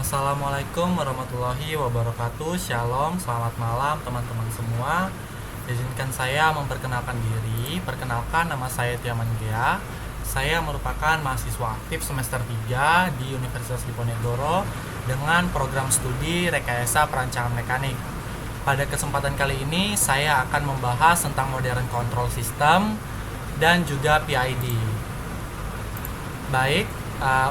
Assalamualaikum warahmatullahi wabarakatuh. Shalom, selamat malam teman-teman semua. Izinkan saya memperkenalkan diri. Perkenalkan, nama saya Tiaman Gea. Saya merupakan mahasiswa aktif semester 3 di Universitas Diponegoro dengan program studi Rekayasa Perancangan Mekanik. Pada kesempatan kali ini saya akan membahas tentang modern control system dan juga PID. Baik,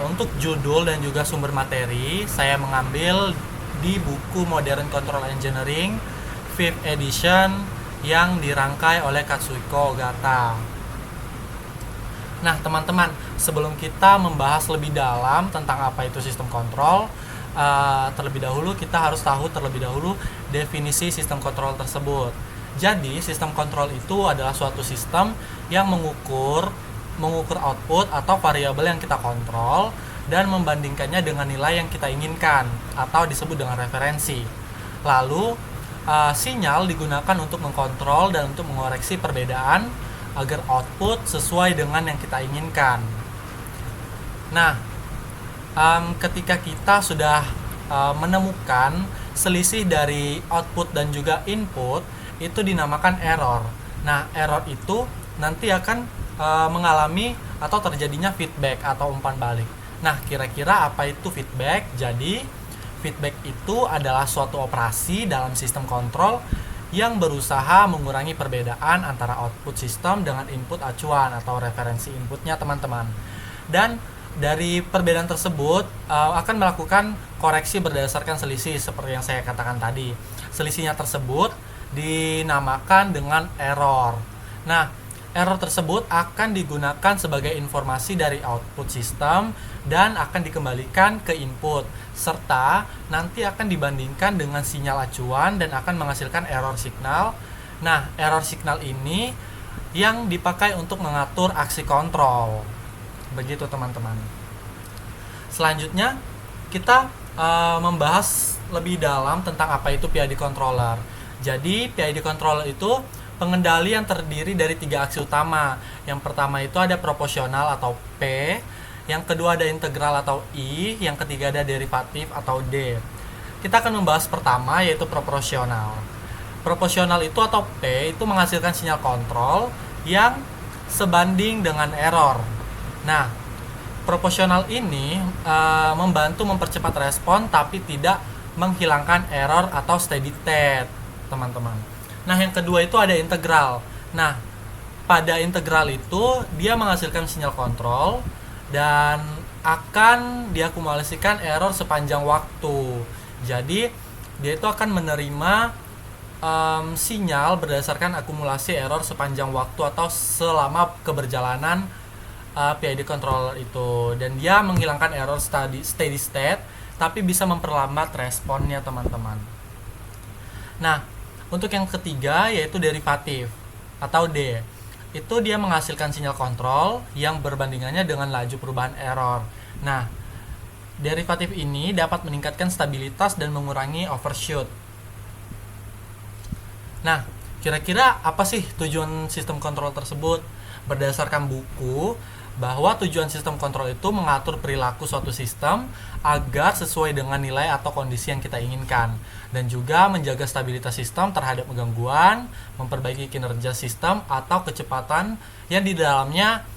untuk judul dan juga sumber materi saya mengambil di buku Modern Control Engineering 5th edition yang dirangkai oleh Katsuhiko Ogata. Nah teman-teman, sebelum kita membahas lebih dalam tentang apa itu sistem kontrol, terlebih dahulu kita harus tahu terlebih dahulu definisi sistem kontrol tersebut. Jadi sistem kontrol itu adalah suatu sistem yang mengukur output atau variabel yang kita kontrol dan membandingkannya dengan nilai yang kita inginkan atau disebut dengan referensi. Lalu sinyal digunakan untuk mengkontrol dan untuk mengoreksi perbedaan agar output sesuai dengan yang kita inginkan. Nah, ketika kita sudah menemukan selisih dari output dan juga input, itu dinamakan error. Nah, error itu nanti akan mengalami atau terjadinya feedback atau umpan balik. Nah, kira-kira apa itu feedback? Jadi, feedback itu adalah suatu operasi dalam sistem kontrol yang berusaha mengurangi perbedaan antara output sistem dengan input acuan atau referensi inputnya, teman-teman. Dan dari perbedaan tersebut akan melakukan koreksi berdasarkan selisih seperti yang saya katakan tadi. Selisihnya tersebut dinamakan dengan error. Nah, error tersebut akan digunakan sebagai informasi dari output sistem dan akan dikembalikan ke input, serta nanti akan dibandingkan dengan sinyal acuan dan akan menghasilkan error signal. Nah, error signal ini yang dipakai untuk mengatur aksi kontrol. Begitu teman-teman. Selanjutnya kita membahas lebih dalam tentang apa itu PID controller. Jadi PID controller itu pengendali yang terdiri dari 3 aksi utama. Yang pertama itu ada proporsional atau P, yang kedua ada integral atau I, yang ketiga ada derivatif atau D. Kita akan membahas pertama yaitu proporsional. Proporsional itu atau P itu menghasilkan sinyal kontrol yang sebanding dengan error. Nah, proporsional ini membantu mempercepat respon tapi tidak menghilangkan error atau steady state, teman-teman. Nah, yang kedua itu ada integral. Nah, pada integral itu dia menghasilkan sinyal kontrol dan akan diakumulasikan error sepanjang waktu. Jadi, dia itu akan menerima sinyal berdasarkan akumulasi error sepanjang waktu atau selama keberjalanan PID controller itu. Dan dia menghilangkan error steady state, tapi bisa memperlambat responnya, teman-teman. Nah, untuk yang ketiga yaitu derivatif atau D. Itu dia menghasilkan sinyal kontrol yang berbandingannya dengan laju perubahan error. Nah, derivatif ini dapat meningkatkan stabilitas dan mengurangi overshoot. Nah, kira-kira apa sih tujuan sistem kontrol tersebut? Berdasarkan buku, bahwa tujuan sistem kontrol itu mengatur perilaku suatu sistem agar sesuai dengan nilai atau kondisi yang kita inginkan, dan juga menjaga stabilitas sistem terhadap gangguan, memperbaiki kinerja sistem atau kecepatan yang di dalamnya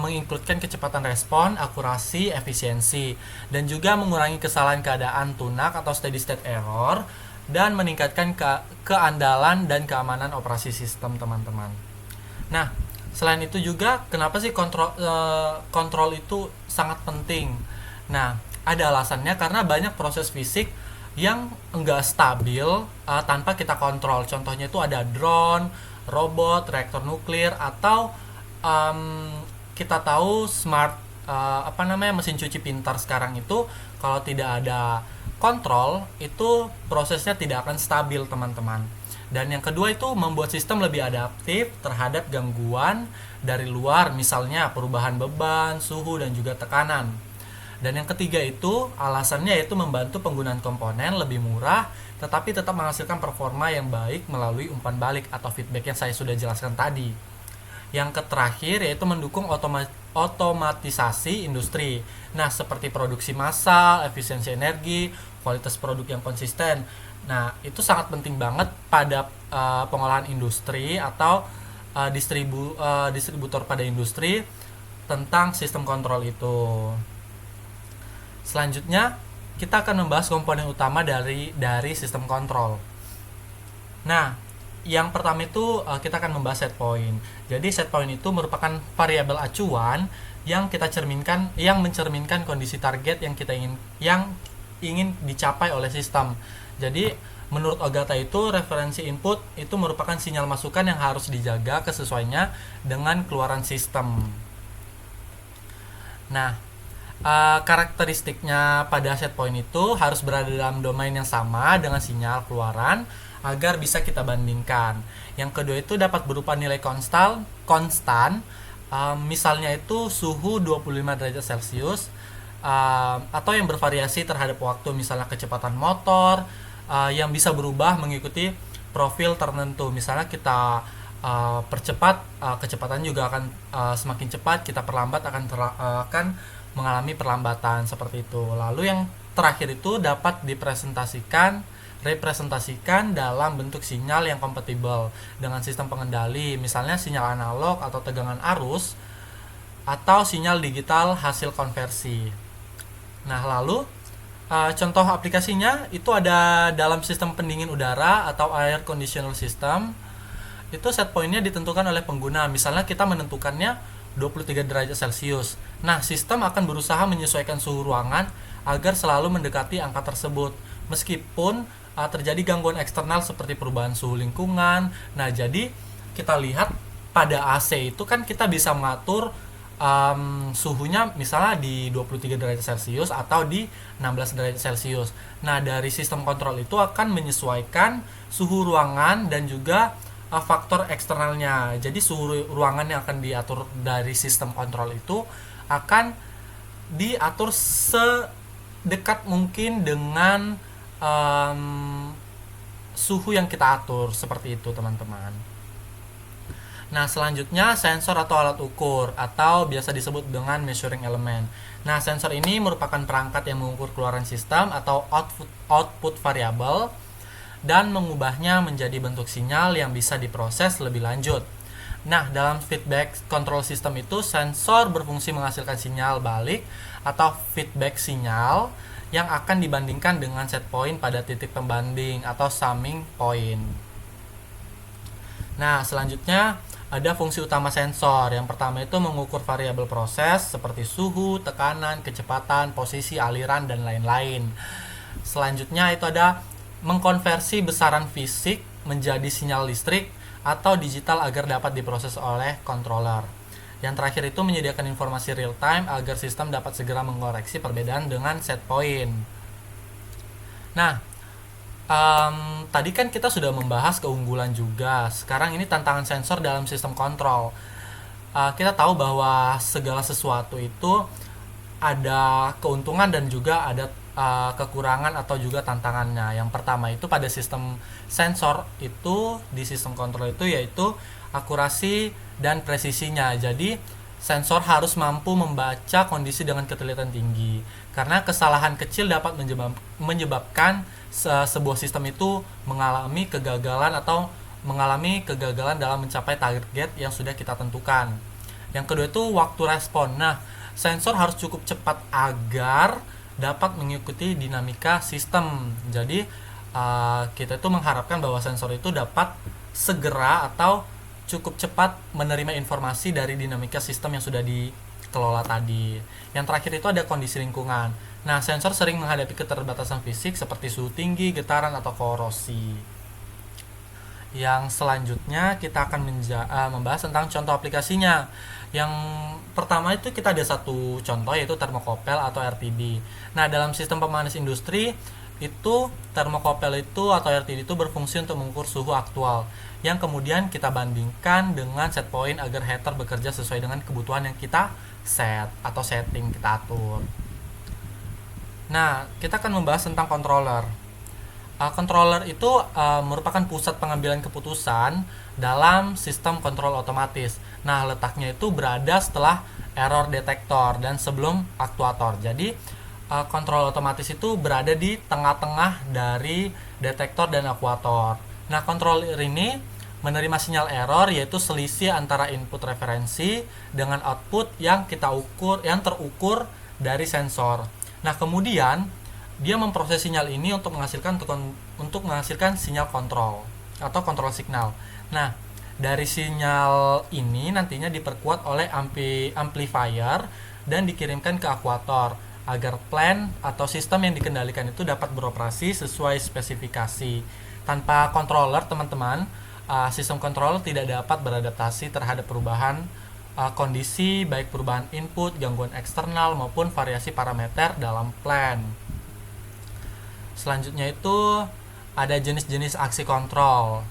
menginkludkan kecepatan respon, akurasi, efisiensi, dan juga mengurangi kesalahan keadaan tunak atau steady state error dan meningkatkan keandalan dan keamanan operasi sistem, teman-teman. Nah, selain itu juga kenapa sih kontrol itu sangat penting? Nah, ada alasannya karena banyak proses fisik yang enggak stabil tanpa kita kontrol. Contohnya itu ada drone, robot, reaktor nuklir, atau kita tahu smart mesin cuci pintar sekarang itu kalau tidak ada kontrol itu prosesnya tidak akan stabil, teman-teman. Dan yang kedua itu membuat sistem lebih adaptif terhadap gangguan dari luar, misalnya perubahan beban, suhu, dan juga tekanan. Dan yang ketiga itu alasannya yaitu membantu penggunaan komponen lebih murah tetapi tetap menghasilkan performa yang baik melalui umpan balik atau feedback yang saya sudah jelaskan tadi. Yang terakhir yaitu mendukung otomatisasi industri. Nah, seperti produksi massal, efisiensi energi, kualitas produk yang konsisten. Nah, itu sangat penting banget pada pengolahan industri atau distributor pada industri tentang sistem kontrol itu. Selanjutnya, kita akan membahas komponen utama dari sistem kontrol. Nah, yang pertama itu kita akan membahas set point. Jadi set point itu merupakan variabel acuan yang kita cerminkan, yang mencerminkan kondisi target yang ingin dicapai oleh sistem. Jadi menurut Ogata itu referensi input itu merupakan sinyal masukan yang harus dijaga kesesuaiannya dengan keluaran sistem. Nah, karakteristiknya pada set point itu harus berada dalam domain yang sama dengan sinyal keluaran agar bisa kita bandingkan. Yang kedua itu dapat berupa nilai konstan, misalnya itu suhu 25 derajat Celcius, atau yang bervariasi terhadap waktu, misalnya kecepatan motor yang bisa berubah mengikuti profil tertentu. Misalnya kita percepat, kecepatan juga akan semakin cepat, kita perlambat akan mengalami perlambatan seperti itu. Lalu yang terakhir itu dapat representasikan dalam bentuk sinyal yang kompatibel dengan sistem pengendali, misalnya sinyal analog atau tegangan arus atau sinyal digital hasil konversi. Nah, lalu contoh aplikasinya itu ada dalam sistem pendingin udara atau air conditioner system. Itu set point-nya ditentukan oleh pengguna. Misalnya kita menentukannya 23 derajat Celcius. Nah, sistem akan berusaha menyesuaikan suhu ruangan agar selalu mendekati angka tersebut. Meskipun terjadi gangguan eksternal seperti perubahan suhu lingkungan. Nah, jadi kita lihat pada AC itu kan kita bisa mengatur suhunya misalnya di 23 derajat Celcius atau di 16 derajat Celcius. Nah, dari sistem kontrol itu akan menyesuaikan suhu ruangan dan juga faktor eksternalnya. Jadi suhu ruangan yang akan diatur dari sistem kontrol itu akan diatur sedekat mungkin dengan suhu yang kita atur, seperti itu teman-teman. Nah, selanjutnya sensor atau alat ukur atau biasa disebut dengan measuring element. Nah, sensor ini merupakan perangkat yang mengukur keluaran sistem atau output variabel dan mengubahnya menjadi bentuk sinyal yang bisa diproses lebih lanjut. Nah, dalam feedback control system itu sensor berfungsi menghasilkan sinyal balik atau feedback sinyal yang akan dibandingkan dengan set point pada titik pembanding atau summing point. Nah, selanjutnya ada fungsi utama sensor. Yang pertama itu mengukur variabel proses seperti suhu, tekanan, kecepatan, posisi, aliran, dan lain-lain. Selanjutnya itu ada mengkonversi besaran fisik menjadi sinyal listrik atau digital agar dapat diproses oleh controller. Yang terakhir itu menyediakan informasi real time agar sistem dapat segera mengoreksi perbedaan dengan set point. Nah, tadi kan kita sudah membahas keunggulan juga. Sekarang ini tantangan sensor dalam sistem kontrol. Kita tahu bahwa segala sesuatu itu ada keuntungan dan juga ada kekurangan atau juga tantangannya. Yang pertama itu pada sistem sensor itu, di sistem kontrol itu yaitu akurasi dan presisinya. Jadi sensor harus mampu membaca kondisi dengan ketelitian tinggi, karena kesalahan kecil dapat menyebabkan sebuah sistem itu mengalami kegagalan dalam mencapai target yang sudah kita tentukan. Yang kedua itu waktu respon. Nah, sensor harus cukup cepat agar dapat mengikuti dinamika sistem. Jadi kita itu mengharapkan bahwa sensor itu dapat segera atau cukup cepat menerima informasi dari dinamika sistem yang sudah dikelola tadi. Yang terakhir itu ada kondisi lingkungan. Nah, sensor sering menghadapi keterbatasan fisik seperti suhu tinggi, getaran, atau korosi. Yang selanjutnya kita akan membahas tentang contoh aplikasinya. Yang pertama itu kita ada satu contoh yaitu termokopel atau RTD. Nah, dalam sistem pemanas industri itu termokopel itu atau RTD itu berfungsi untuk mengukur suhu aktual yang kemudian kita bandingkan dengan set point agar heater bekerja sesuai dengan kebutuhan yang kita set atau setting kita atur. Nah, kita akan membahas tentang controller. Controller itu merupakan pusat pengambilan keputusan dalam sistem kontrol otomatis. Nah, letaknya itu berada setelah error detektor dan sebelum aktuator. Jadi, kontrol otomatis itu berada di tengah-tengah dari detektor dan aktuator. Nah, controller ini menerima sinyal error, yaitu selisih antara input referensi dengan output yang terukur dari sensor. Nah, kemudian dia memproses sinyal ini untuk menghasilkan sinyal kontrol atau kontrol signal. Nah, dari sinyal ini nantinya diperkuat oleh amplifier dan dikirimkan ke aktuator agar plan atau sistem yang dikendalikan itu dapat beroperasi sesuai spesifikasi. Tanpa controller, teman-teman, sistem kontrol tidak dapat beradaptasi terhadap perubahan kondisi, baik perubahan input, gangguan eksternal maupun variasi parameter dalam plan. Selanjutnya itu ada jenis-jenis aksi kontrol,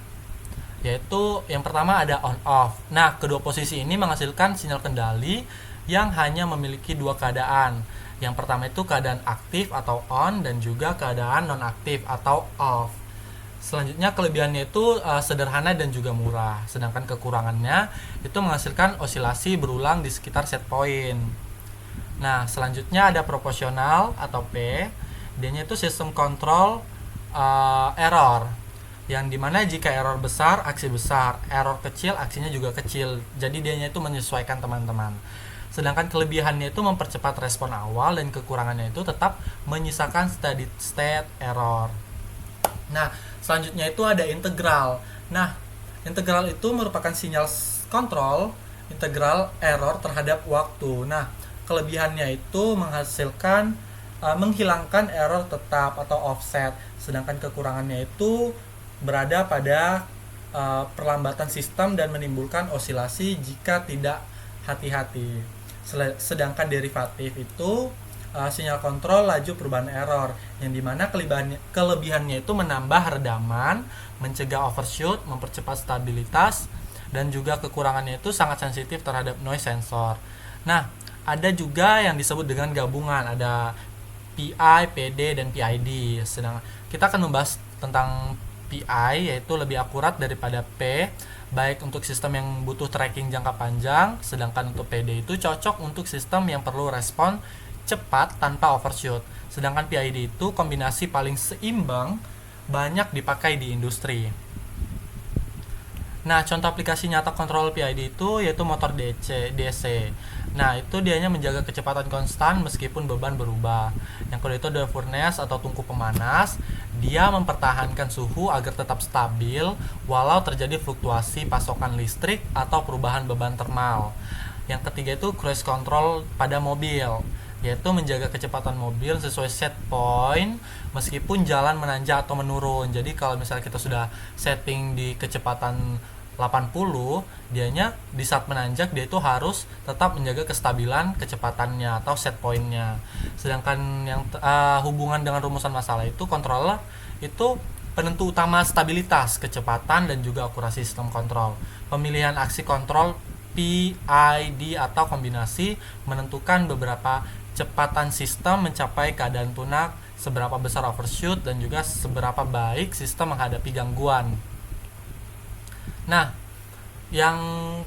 yaitu yang pertama ada on off. Nah, kedua posisi ini menghasilkan sinyal kendali yang hanya memiliki dua keadaan. Yang pertama itu keadaan aktif atau on, dan juga keadaan non aktif atau off. Selanjutnya kelebihannya itu sederhana dan juga murah, sedangkan kekurangannya itu menghasilkan osilasi berulang di sekitar set point. Nah, selanjutnya ada proporsional atau P. Dia itu sistem kontrol error, yang dimana jika error besar, aksi besar, error kecil, aksinya juga kecil. Jadi dia itu menyesuaikan, teman-teman. Sedangkan kelebihannya itu mempercepat respon awal, dan kekurangannya itu tetap menyisakan steady state error. Nah, selanjutnya itu ada integral. Nah, integral itu merupakan sinyal kontrol integral error terhadap waktu. Nah, kelebihannya itu menghilangkan error tetap atau offset, sedangkan kekurangannya itu berada pada perlambatan sistem dan menimbulkan osilasi jika tidak hati-hati. Sedangkan derivatif itu sinyal kontrol laju perubahan error, yang dimana kelebihannya itu menambah redaman, mencegah overshoot, mempercepat stabilitas, dan juga kekurangannya itu sangat sensitif terhadap noise sensor. Nah, ada juga yang disebut dengan gabungan, ada PI, PD, dan PID. Sedangkan kita akan membahas tentang PI, yaitu lebih akurat daripada P, baik untuk sistem yang butuh tracking jangka panjang, sedangkan untuk PD itu cocok untuk sistem yang perlu respon cepat tanpa overshoot. Sedangkan PID itu kombinasi paling seimbang, banyak dipakai di industri. Nah, contoh aplikasi nyata kontrol PID itu yaitu motor DC. Nah, itu dianya menjaga kecepatan konstan meskipun beban berubah. Yang kedua itu ada furnace atau tungku pemanas. Dia mempertahankan suhu agar tetap stabil walau terjadi fluktuasi pasokan listrik atau perubahan beban termal. Yang ketiga itu cruise control pada mobil, yaitu menjaga kecepatan mobil sesuai set point meskipun jalan menanjak atau menurun. Jadi kalau misalnya kita sudah setting di kecepatan 80, dianya di saat menanjak dia itu harus tetap menjaga kestabilan kecepatannya atau set pointnya. Sedangkan yang hubungan dengan rumusan masalah itu controller itu penentu utama stabilitas, kecepatan, dan juga akurasi sistem kontrol. Pemilihan aksi kontrol PID atau kombinasi menentukan beberapa kecepatan sistem mencapai keadaan tunak, seberapa besar overshoot, dan juga seberapa baik sistem menghadapi gangguan. Nah, yang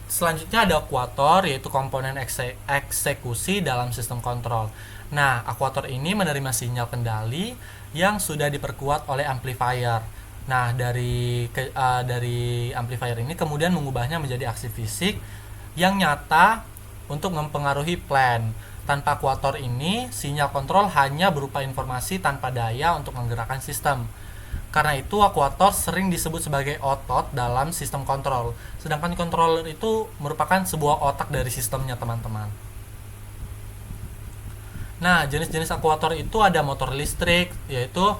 selanjutnya ada aktuator, yaitu komponen eksekusi dalam sistem kontrol. Nah, aktuator ini menerima sinyal kendali yang sudah diperkuat oleh amplifier. Nah, dari amplifier ini kemudian mengubahnya menjadi aksi fisik yang nyata untuk mempengaruhi plan. Tanpa aktuator ini, sinyal kontrol hanya berupa informasi tanpa daya untuk menggerakkan sistem. Karena itu, aktuator sering disebut sebagai otot dalam sistem kontrol. Sedangkan controller itu merupakan sebuah otak dari sistemnya, teman-teman. Nah, jenis-jenis aktuator itu ada motor listrik, yaitu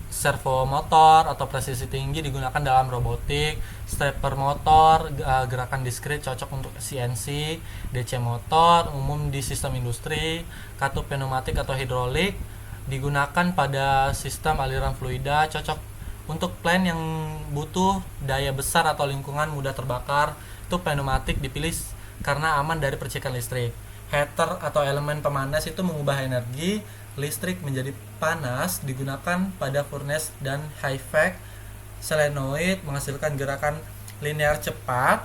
servo motor atau presisi tinggi digunakan dalam robotik, stepper motor, gerakan diskrit cocok untuk CNC, DC motor umum di sistem industri, katup pneumatik atau hidrolik digunakan pada sistem aliran fluida, cocok untuk plan yang butuh daya besar atau lingkungan mudah terbakar. Itu pneumatik dipilih karena aman dari percikan listrik. Heater atau elemen pemanas itu mengubah energi listrik menjadi panas digunakan pada furnace dan high-vac solenoid menghasilkan gerakan linear cepat,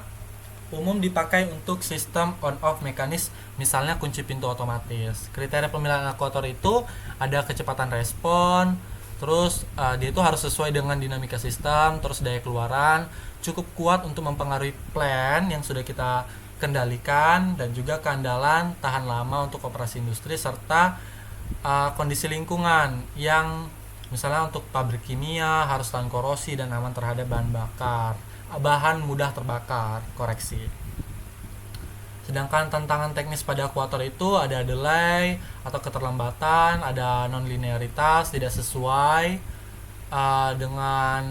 umum dipakai untuk sistem on-off mekanis, misalnya kunci pintu otomatis. Kriteria pemilihan aktuator itu ada kecepatan respon, terus dia itu harus sesuai dengan dinamika sistem, terus daya keluaran, cukup kuat untuk mempengaruhi plan yang sudah kita kendalikan, dan juga keandalan tahan lama untuk operasi industri, serta kondisi lingkungan yang misalnya untuk pabrik kimia harus tahan korosi dan aman terhadap bahan mudah terbakar, koreksi. Sedangkan tantangan teknis pada aktuator itu ada delay atau keterlambatan, ada non-linearitas, tidak sesuai dengan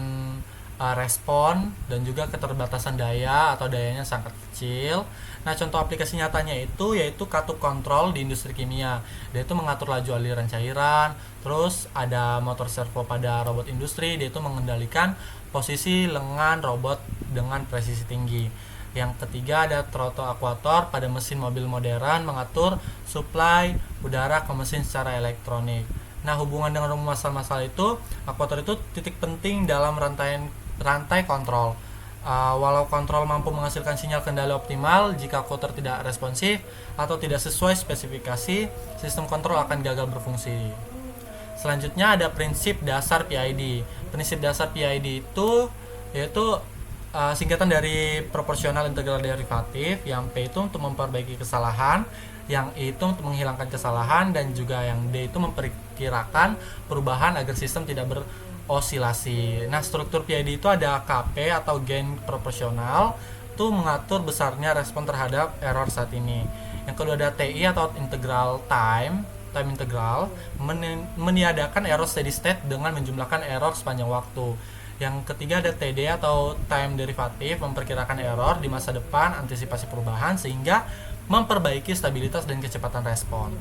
respon, dan juga keterbatasan daya atau dayanya sangat kecil. Nah, contoh aplikasi nyatanya itu yaitu katup kontrol di industri kimia. Dia itu mengatur laju aliran cairan, terus ada motor servo pada robot industri, dia itu mengendalikan posisi lengan robot dengan presisi tinggi. Yang ketiga ada throttle aktuator pada mesin mobil modern, mengatur suplai udara ke mesin secara elektronik. Nah, hubungan dengan masalah-masalah itu, aktuator itu titik penting dalam rantai kontrol. Walau kontrol mampu menghasilkan sinyal kendali optimal, jika aktuator tidak responsif atau tidak sesuai spesifikasi, sistem kontrol akan gagal berfungsi. Selanjutnya ada prinsip dasar PID. Prinsip dasar PID itu yaitu singkatan dari proporsional integral derivatif, yang P itu untuk memperbaiki kesalahan, yang I itu untuk menghilangkan kesalahan, dan juga yang D itu memperkirakan perubahan agar sistem tidak berosilasi. Nah, struktur PID itu ada KP atau gain proporsional, itu mengatur besarnya respon terhadap error saat ini. Yang kedua ada TI atau integral time integral, meniadakan error steady state dengan menjumlahkan error sepanjang waktu. Yang ketiga ada TD atau time derivatif, memperkirakan error di masa depan, antisipasi perubahan sehingga memperbaiki stabilitas dan kecepatan respon.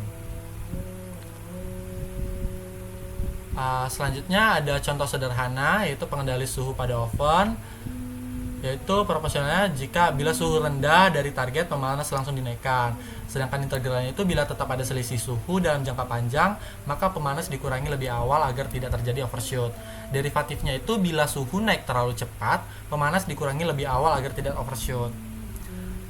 Selanjutnya ada contoh sederhana, yaitu pengendali suhu pada oven, yaitu proporsionalnya jika bila suhu rendah dari target, pemanas langsung dinaikkan. Sedangkan integralnya itu bila tetap ada selisih suhu dalam jangka panjang, maka pemanas dikurangi lebih awal agar tidak terjadi overshoot. Derivatifnya itu bila suhu naik terlalu cepat, pemanas dikurangi lebih awal agar tidak overshoot.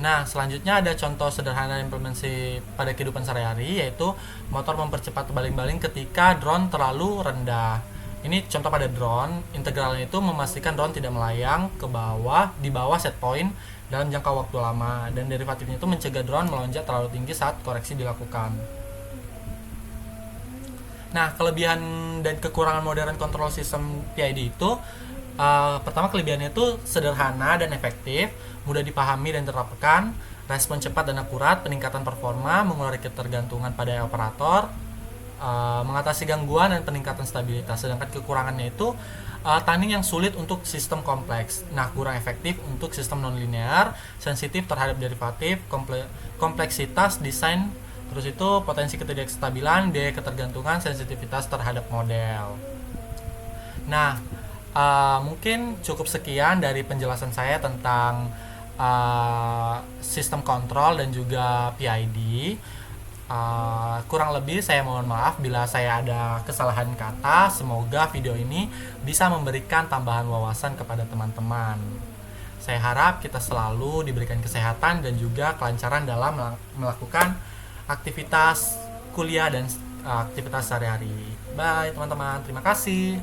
Nah, selanjutnya ada contoh sederhana implementasi pada kehidupan sehari-hari, yaitu motor mempercepat baling-baling ketika drone terlalu rendah. Ini contoh pada drone, integralnya itu memastikan drone tidak melayang ke bawah di bawah set point dalam jangka waktu lama, dan derivatifnya itu mencegah drone melonjak terlalu tinggi saat koreksi dilakukan. Nah, kelebihan dan kekurangan modern control system PID itu, pertama kelebihannya itu sederhana dan efektif, mudah dipahami dan diterapkan, respon cepat dan akurat, peningkatan performa, mengurangi ketergantungan pada operator, mengatasi gangguan dan peningkatan stabilitas. Sedangkan kekurangannya itu tuning yang sulit untuk sistem kompleks. Nah, kurang efektif untuk sistem non-linear, sensitif terhadap derivatif, kompleksitas desain, terus itu potensi ketidakstabilan, biaya ketergantungan, sensitivitas terhadap model. Nah, mungkin cukup sekian dari penjelasan saya tentang sistem kontrol dan juga PID. Kurang lebih saya mohon maaf bila saya ada kesalahan kata. Semoga video ini bisa memberikan tambahan wawasan kepada teman-teman. Saya harap kita selalu diberikan kesehatan dan juga kelancaran dalam melakukan aktivitas kuliah dan aktivitas sehari-hari. Bye teman-teman, terima kasih.